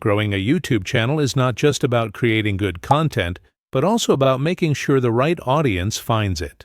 Growing a YouTube channel is not just about creating good content, but also about making sure the right audience finds it.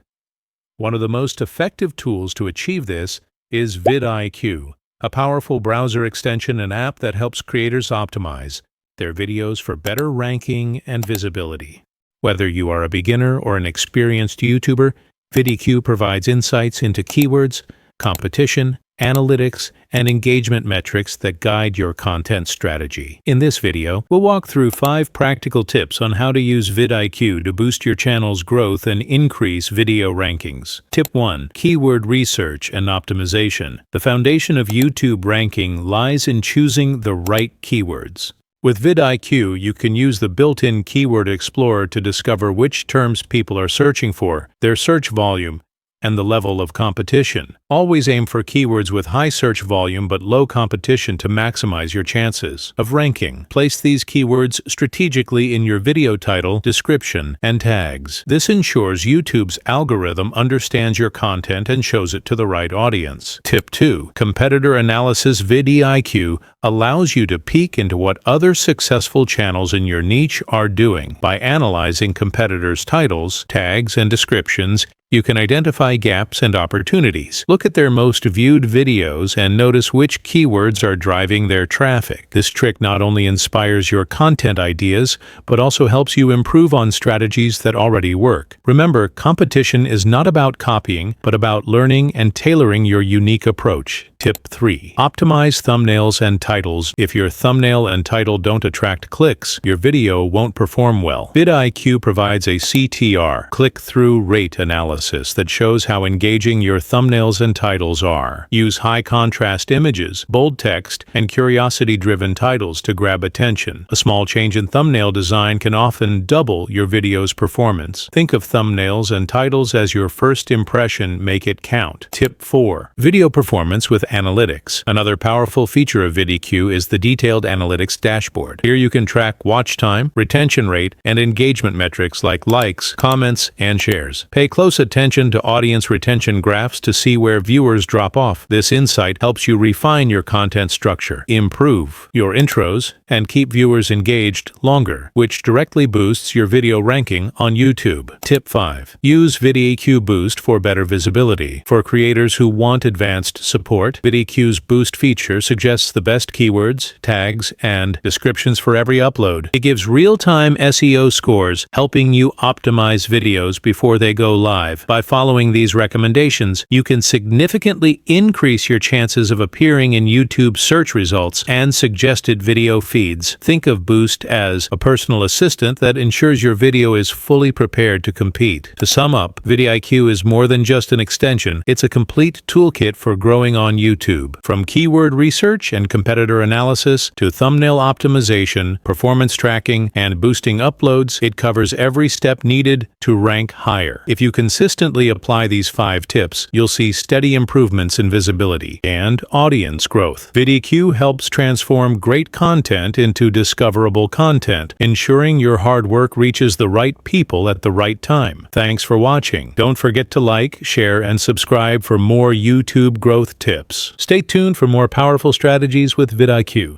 One of the most effective tools to achieve this is VidIQ, a powerful browser extension and app that helps creators optimize their videos for better ranking and visibility. Whether you are a beginner or an experienced YouTuber, VidIQ provides insights into keywords, competition, analytics, and engagement metrics that guide your content strategy. In this video, we'll walk through 5 practical tips on how to use VidIQ to boost your channel's growth and increase video rankings. Tip 1. Keyword research and optimization. The foundation of YouTube ranking lies in choosing the right keywords. With VidIQ, you can use the built-in Keyword Explorer to discover which terms people are searching for, their search volume, and the level of competition. Always aim for keywords with high search volume but low competition to maximize your chances of ranking. Place these keywords strategically in your video title, description, and tags. This ensures YouTube's algorithm understands your content and shows it to the right audience. Tip 2. Competitor analysis. VidIQ allows you to peek into what other successful channels in your niche are doing. By analyzing competitors' titles, tags, and descriptions, you can identify gaps and opportunities. Look at their most viewed videos and notice which keywords are driving their traffic. This trick not only inspires your content ideas, but also helps you improve on strategies that already work. Remember, competition is not about copying, but about learning and tailoring your unique approach. Tip 3. Optimize thumbnails and titles. If your thumbnail and title don't attract clicks, your video won't perform well. VidIQ provides a CTR, click-through rate analysis, that shows how engaging your thumbnails and titles are. Use high-contrast images, bold text, and curiosity-driven titles to grab attention. A small change in thumbnail design can often double your video's performance. Think of thumbnails and titles as your first impression. Make it count. Tip 4. Video performance with analytics. Another powerful feature of VidIQ is the detailed analytics dashboard. Here you can track watch time, retention rate, and engagement metrics like likes, comments, and shares. Pay close attention to audience retention graphs to see where viewers drop off. This insight helps you refine your content structure, improve your intros, and keep viewers engaged longer, which directly boosts your video ranking on YouTube. Tip 5. Use VidIQ Boost for better visibility. For creators who want advanced support, VidIQ's Boost feature suggests the best keywords, tags, and descriptions for every upload. It gives real-time SEO scores, helping you optimize videos before they go live. By following these recommendations, you can significantly increase your chances of appearing in YouTube search results and suggested video feeds. Think of Boost as a personal assistant that ensures your video is fully prepared to compete. To sum up, VidIQ is more than just an extension. It's a complete toolkit for growing on YouTube. From keyword research and competitor analysis to thumbnail optimization, performance tracking, and boosting uploads, it covers every step needed to rank higher. If you consistently apply these 5 tips, you'll see steady improvements in visibility and audience growth. VidIQ helps transform great content into discoverable content, ensuring your hard work reaches the right people at the right time. Thanks for watching. Don't forget to like, share, and subscribe for more YouTube growth tips. Stay tuned for more powerful strategies with VidIQ.